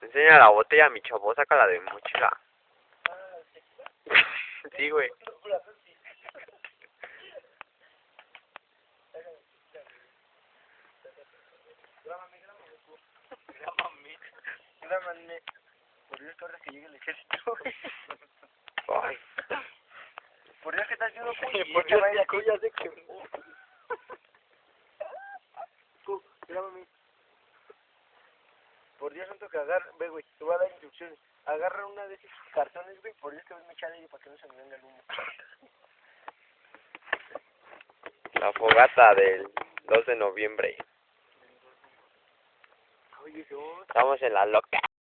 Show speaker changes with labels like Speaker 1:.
Speaker 1: Enseña la botella, mi chavo, sácala de mi mochila. Sí, güey.
Speaker 2: Grábame. Por Dios, que ahora que llegue el ejército.
Speaker 1: Ay.
Speaker 2: Por Dios, que estás haciendo
Speaker 1: Por Dios, que ya sé que...
Speaker 2: Tú, grábame. Por Dios, santo que agarra, ve, güey, te voy a dar instrucciones. Agarra una de esos cartones, güey, por Dios que me echa aire para que no se me venga el humo.
Speaker 1: La fogata del 2 de noviembre.
Speaker 2: Oye, Dios.
Speaker 1: Estamos en la loca.